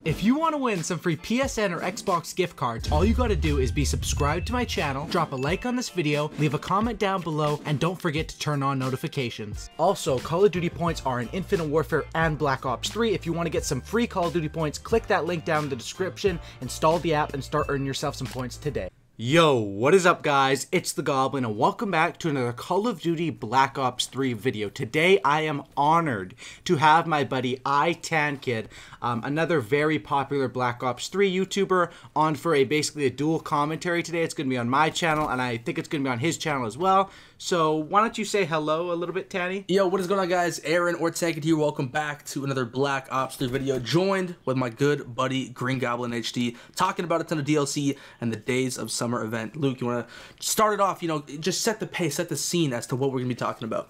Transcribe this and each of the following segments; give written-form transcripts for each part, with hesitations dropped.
If you want to win some free PSN or Xbox gift cards, all you gotta do is be subscribed to my channel, drop a like on this video, leave a comment down below, and don't forget to turn on notifications. Also, Call of Duty points are in Infinite Warfare and Black Ops 3. If you want to get some free Call of Duty points, click that link down in the description, install the app, and start earning yourself some points today. Yo, what is up guys? It's the Goblin and welcome back to another Call of Duty Black Ops 3 video. Today I am honored to have my buddy iTanKid, another very popular Black Ops 3 YouTuber, on for basically a dual commentary today. It's going to be on my channel and I think it's going to be on his channel as well. So why don't you say hello a little bit, Tanny? Yo, what is going on guys? Aaron or iTanKid here. Welcome back to another Black Ops 3 video, joined with my good buddy GreenGoblinHD, talking about a ton of DLC and the Days of Summer event. Luke, you want to start it off, just set the pace, set the scene as to what we're going to be talking about.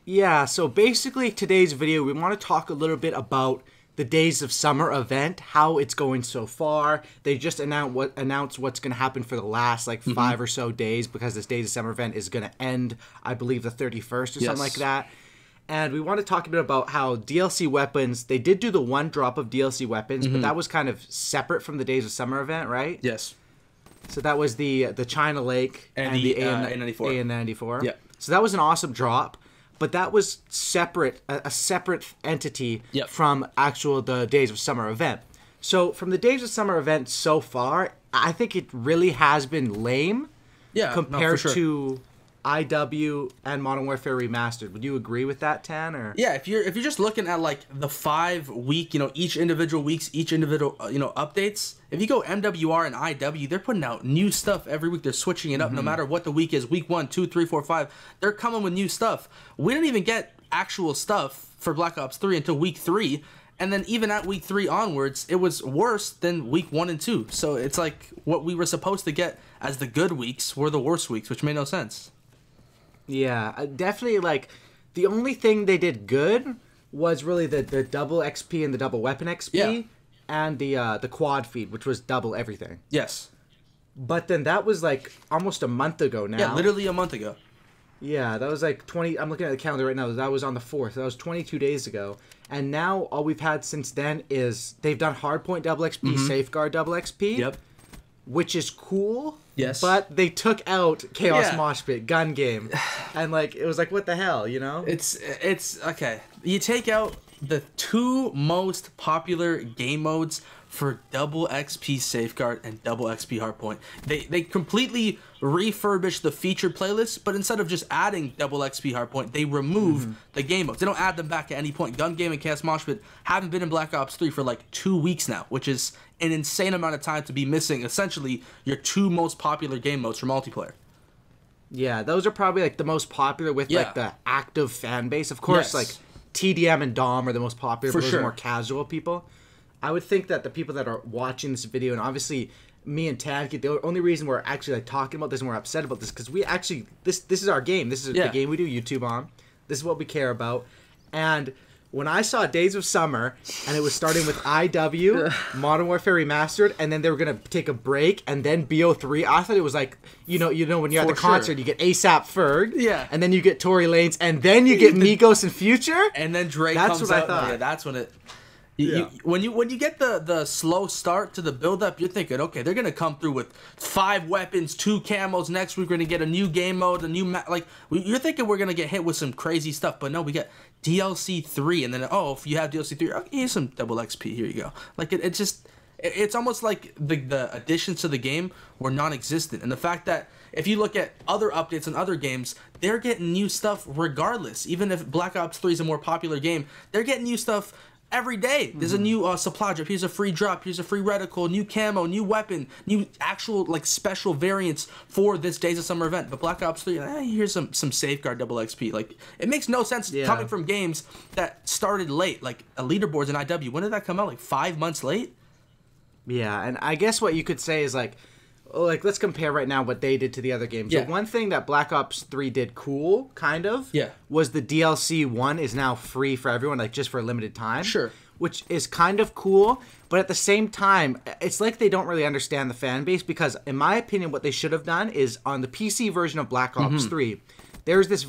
Yeah, so basically today's video, we want to talk a little bit about the Days of Summer event, how it's going so far. They just announced what's going to happen for the last like 5 or so days, because this Days of Summer event is going to end, I believe, the 31st or something like that. And we want to talk a bit about how DLC weapons, they did do the one drop of DLC weapons, but that was kind of separate from the Days of Summer event, right? Yes. So that was the China Lake and the AN-94. Yeah. So that was an awesome drop. But that was separate, a separate entity from the Days of Summer event. So from the Days of Summer event so far, I think it really has been lame compared to IW and Modern Warfare Remastered. Would you agree with that, Tan? Or yeah, if you're just looking at like the 5 week, each individual weeks, each individual updates. If you go MWR and IW, they're putting out new stuff every week. They're switching it up no matter what the week is. Week 1, 2, 3, 4, 5. They're coming with new stuff. We didn't even get actual stuff for Black Ops 3 until week 3. And then even at week 3 onwards, it was worse than week 1 and 2. So it's like what we were supposed to get as the good weeks were the worst weeks, which made no sense. Yeah, definitely. Like, the only thing they did good was really the double XP and the double weapon XP and the quad feed, which was double everything. Yes. But then that was like almost a month ago now. Yeah, literally a month ago. Yeah, that was like 20. I'm looking at the calendar right now. That was on the 4th. That was 22 days ago. And now all we've had since then is they've done Hardpoint double XP, Safeguard double XP. Yep. Which is cool. Yes. But they took out Chaos Mosh Pit, gun game. And like it was like, what the hell, It's okay. You take out the 2 most popular game modes for double XP Safeguard and double XP Hardpoint. They completely refurbished the featured playlist, but instead of just adding double XP Hardpoint, they remove the game modes. They don't add them back at any point. Gun game and Chaos Mosh Pit haven't been in Black Ops 3 for like 2 weeks now, which is an insane amount of time to be missing essentially your 2 most popular game modes for multiplayer. Yeah, those are probably like the most popular with like the active fan base. Of course, like TDM and Dom are the most popular, but those are more casual people. I would think that the people that are watching this video, and obviously me and Tad, the only reason we're actually like talking about this and we're upset about this, because we actually this is our game. This is the game we do YouTube on. This is what we care about. And when I saw Days of Summer and it was starting with IW, Modern Warfare Remastered, and then they were gonna take a break and then BO3, I thought it was like when you're at the concert, you get ASAP Ferg, and then you get Tory Lanez, and then you get Migos and Future, and then Drake comes out. I thought. Yeah, that's when it. When you get the slow start to the build up, you're thinking, okay, they're gonna come through with 5 weapons, 2 camos. Next week we're gonna get a new game mode, a new you're thinking we're gonna get hit with some crazy stuff, but no, we get DLC 3, and then if you have DLC 3, okay, here's some double XP. Here you go. Like it's almost like the additions to the game were non-existent, and the fact that if you look at other updates on other games, they're getting new stuff regardless. Even if Black Ops 3 is a more popular game, they're getting new stuff every day. There's a new supply drop. Here's a free drop. Here's a free reticle. New camo. New weapon. New actual like special variants for this Days of Summer event. But Black Ops 3, here's some Safeguard double XP. Like it makes no sense coming from games that started late, like a leaderboards in IW. When did that come out? Like 5 months late. Yeah, and I guess what you could say is like let's compare right now what they did to the other games. So one thing that Black Ops 3 did cool, kind of, was the DLC 1 is now free for everyone, like just for a limited time. Sure. Which is kind of cool, but at the same time, it's like they don't really understand the fan base, because in my opinion, what they should have done is on the PC version of Black Ops 3, there's this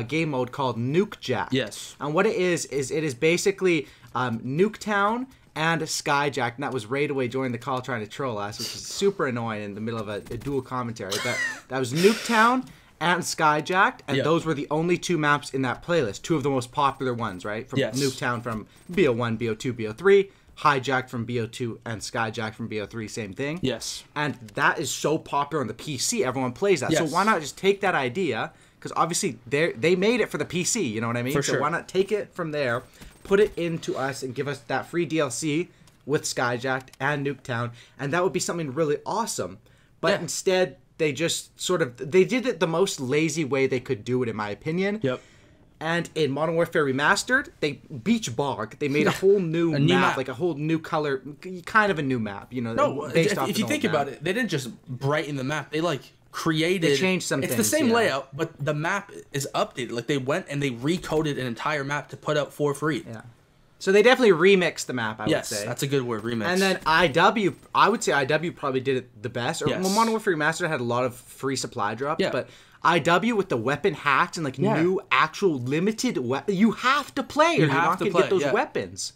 game mode called Nuke Jack. Yes. And what it is it is basically Nuketown and Skyjack, and that was right away joining the call trying to troll us, which is super annoying in the middle of a dual commentary. But that was Nuketown and Skyjacked, and those were the only 2 maps in that playlist. 2 of the most popular ones, right? From Nuketown from BO1, BO2, BO3, Hijacked from BO2, and Skyjacked from BO3, same thing. Yes. And that is so popular on the PC, everyone plays that. So why not just take that idea, because obviously they made it for the PC, you know what I mean? For so sure. Why not take it from there, put it into us, and give us that free DLC with Skyjacked and Nuketown, and that would be something really awesome. But instead, they just sort of, they did it the most lazy way they could do it, in my opinion. Yep. And in Modern Warfare Remastered, they Beach Bog, they made a whole new map, like a whole new color, kind of a new map, you know. No, if you think about it, they didn't just brighten the map. They like created. They changed some things. It's the same layout, but the map is updated. Like they went and they recoded an entire map to put out for free. Yeah. So they definitely remixed the map, I would say. Yes, that's a good word, remix. And then IW, I would say IW probably did it the best. Or Modern Warfare Remastered had a lot of free supply drops, but IW with the weapon hacks and like new actual limited weapon, you have to play or you're not going to get those weapons.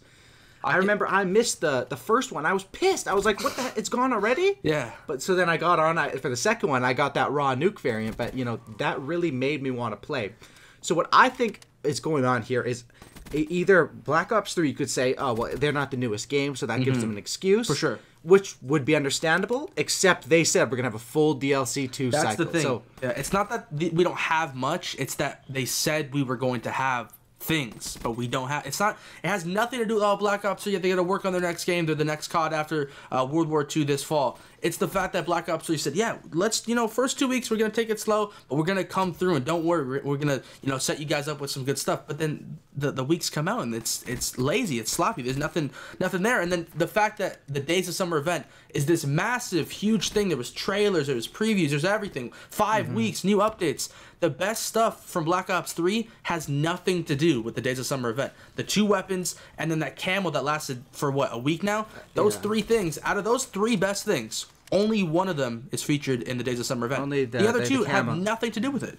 I remember I missed the first one. I was pissed. I was like, what the heck? It's gone already? Yeah. But so then I got on, for the second one, I got that raw nuke variant, but you know, that really made me want to play. So what I think is going on here is either Black Ops 3, you could say, oh, well, they're not the newest game, so that gives them an excuse. For sure. Which would be understandable, except they said we're going to have a full DLC 2 cycle. That's the thing. So, it's not that we don't have much, it's that they said we were going to have things, but we don't have. It has nothing to do with Black Ops 3. They got to work on their next game. They're the next COD after World War II this fall. It's the fact that Black Ops 3 said, yeah, let's, first 2 weeks we're gonna take it slow, but we're gonna come through and don't worry, we're gonna, set you guys up with some good stuff. But then the weeks come out and it's lazy, it's sloppy. There's nothing there. And then the fact that the Days of Summer event is this massive, huge thing. There was trailers, there was previews, there's everything. 5 weeks, new updates. The best stuff from Black Ops 3 has nothing to do with the Days of Summer event. The 2 weapons and then that camo that lasted for a week now. Those 3 things, out of those 3 best things, only one of them is featured in the Days of Summer event. Only the other 2 have nothing to do with it.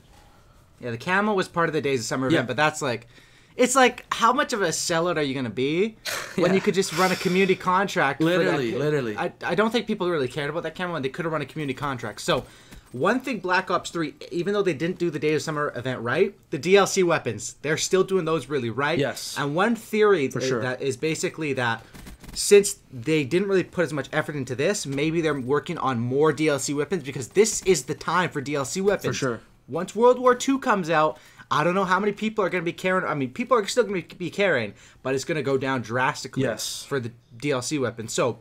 Yeah, the camo was part of the Days of Summer event, but that's like, it's like, how much of a sellout are you going to be when you could just run a community contract? Literally. I don't think people really cared about that camo, and they could have run a community contract. So, one thing Black Ops 3, even though they didn't do the Days of Summer event right, the DLC weapons, they're still doing those really right. Yes. And one theory that is basically that since they didn't really put as much effort into this, maybe they're working on more DLC weapons, because this is the time for DLC weapons. For sure. Once World War II comes out, I don't know how many people are going to be carrying. I mean, people are still going to be carrying, but it's going to go down drastically for the DLC weapons. So,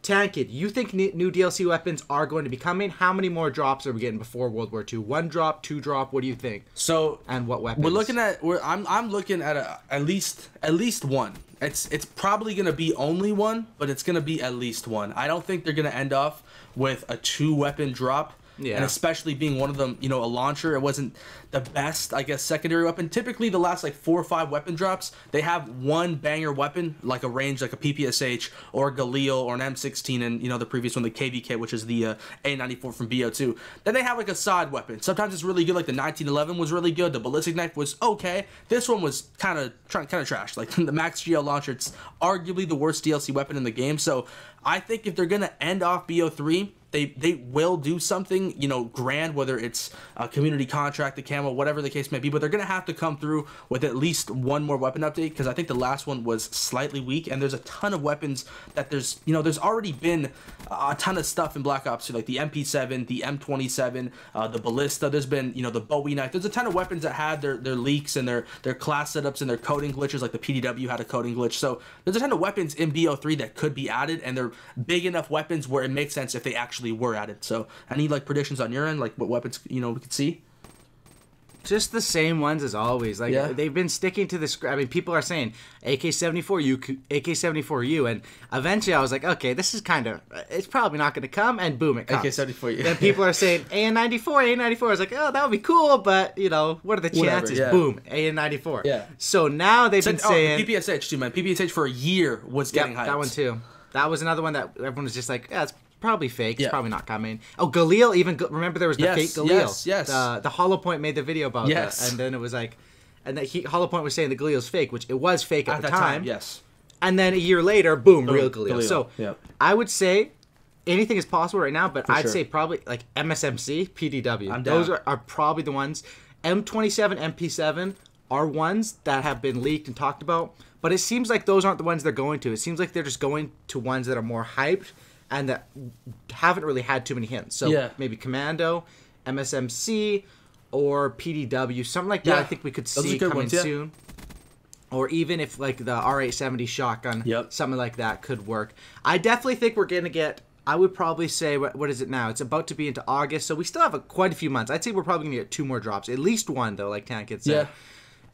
Tankid, you think new DLC weapons are going to be coming? How many more drops are we getting before World War II? 1 drop, 2 drop? What do you think? So, and what weapons? We're looking at. I'm looking at at least 1. It's probably going to be only 1, but it's going to be at least 1. I don't think they're going to end off with a 2-weapon drop. Yeah. And especially being one of them, a launcher, it wasn't the best, I guess, secondary weapon. Typically, the last 4 or 5 weapon drops, they have one banger weapon, like a range, like a PPSH or a Galil or an M16, and the previous one, the KVK, which is the A94 from BO2. Then they have a side weapon. Sometimes it's really good, like the 1911 was really good. The ballistic knife was okay. This one was kind of trash. Like the Max GL launcher, it's arguably the worst DLC weapon in the game. So I think if they're gonna end off BO3. They will do something, grand, whether it's a community contract, the camo, whatever the case may be, but they're going to have to come through with at least 1 more weapon update, because I think the last one was slightly weak, and there's a ton of weapons that there's already been a ton of stuff in Black Ops 2, like the MP7, the M27, the Ballista, there's been, the Bowie knife, there's a ton of weapons that had their leaks and their class setups and their coding glitches, like the PDW had a coding glitch, so there's a ton of weapons in BO3 that could be added, and they're big enough weapons where it makes sense if they actually were added. So I need predictions on your end, like what weapons we could see. Just the same ones as always. They've been sticking to this. I mean, people are saying AK-74U, AK-74U, and eventually I was like, okay, this is it's probably not going to come, and boom, it comes. AK-74U. Then people are saying AN-94, AN-94. I was like, oh, that would be cool, but what are the chances? Boom, AN-94. Yeah. So now they've been saying PPSH too, man. PPSH for a year was getting hyped. That one too. That was another one that everyone was just like, yeah, it's probably fake. It's probably not coming. Oh, Galil, remember there was the fake Galil. Yes. The Hollow Point made the video about that, and then it was like, and that Hollow Point was saying the Galil's fake, which it was fake at the time. Yes. And then a year later, boom, real Galil. Galil. So Yep. I would say anything is possible right now, but I'd sure. say probably like MSMC, PDW. I'm Those down. are probably the ones. M27, MP7 are ones that have been leaked and talked about, but it seems like those aren't the ones they're going to. It seems like they're just going to ones that are more hyped and that haven't really had too many hints. So maybe Commando, MSMC, or PDW, something like that. I think we could see coming soon. Or even if like the R870 shotgun, something like that could work. I definitely think we're gonna get. I would probably say, what is it now? It's about to be into August, so we still have quite a few months. I'd say we're probably going to get 2 more drops. At least 1, though, like Tankid said. Yeah.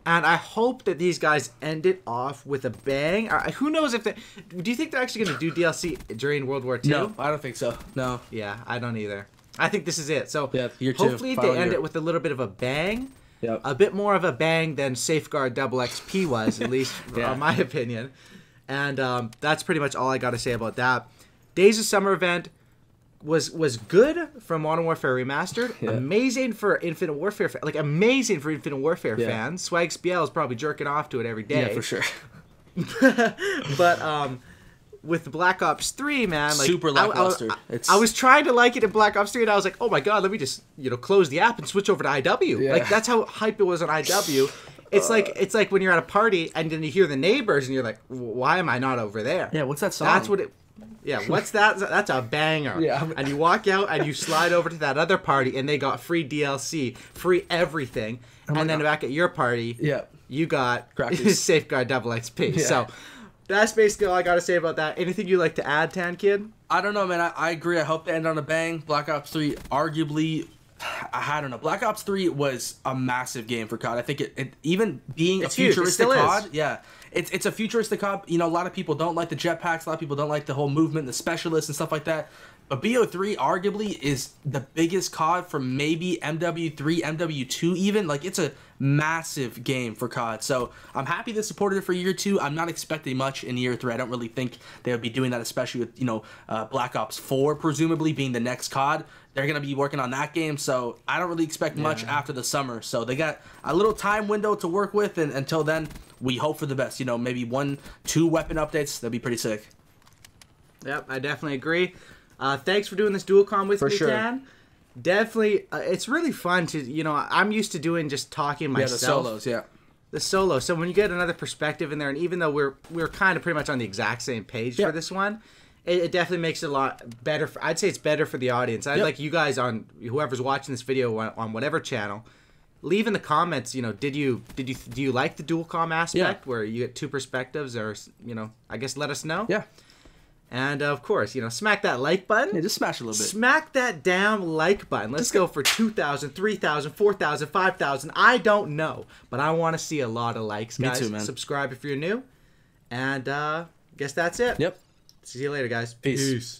And I hope that these guys end it off with a bang. Who knows if they... Do you think they're actually going to do DLC during World War II? No, I don't think so. No. Yeah, I don't either. I think this is it. So year 2. Hopefully they end it with a little bit of a bang. Yep. A bit more of a bang than Safeguard Double XP was, at least in my opinion. And that's pretty much all I got to say about that. Days of Summer event was good for Modern Warfare Remastered. Yeah. Amazing for Infinite Warfare fans. Swag SPL is probably jerking off to it every day. Yeah, for sure. But with Black Ops 3, man, like super lackluster. I was trying to like it in Black Ops 3, and I was like, oh my god, let me just close the app and switch over to IW. Yeah. Like that's how hype it was on IW. It's like when you're at a party and then you hear the neighbors and you're like, why am I not over there? Yeah, what's that song? That's what it. Yeah, what's that? That's a banger. Yeah. And you walk out and you slide over to that other party and they got free DLC, free everything. And then back at your party, you got Safeguard Double XP. Yeah. So that's basically all I got to say about that. Anything you'd like to add, Tan Kid? I don't know, man. I agree. I hope they end on a bang. Black Ops 3, arguably, I don't know. Black Ops 3 was a massive game for COD. I think it even being a futuristic COD, it's a futuristic COD. A lot of people don't like the jetpacks. A lot of people don't like the whole movement, the specialists and stuff like that. But BO3 arguably is the biggest COD for maybe MW3, MW2 even. Like, it's a massive game for COD. So I'm happy they supported it for year 2. I'm not expecting much in year 3. I don't really think they would be doing that, especially with, Black Ops 4 presumably being the next COD. They're going to be working on that game, so I don't really expect much after the summer. So they got a little time window to work with, and until then, we hope for the best. Maybe 1-2 weapon updates. That'd be pretty sick. Yep, I definitely agree. Thanks for doing this dual com with me, Tan. Definitely, it's really fun to, I'm used to doing just talking myself. The solos. So when you get another perspective in there, and even though we're kind of pretty much on the exact same page for this one, it definitely makes it a lot better. I'd say it's better for the audience. I'd like you guys on whoever's watching this video on whatever channel, leave in the comments. Do you like the dual com aspect where you get 2 perspectives, or I guess let us know. Yeah. And of course, smack that like button. Yeah, just smash a little bit. Smack that damn like button. Let's go for 2,000, 3,000, 4,000, 5,000. I don't know, but I want to see a lot of likes, guys. Me too, man. Subscribe if you're new, and guess that's it. Yep. See you later, guys. Peace.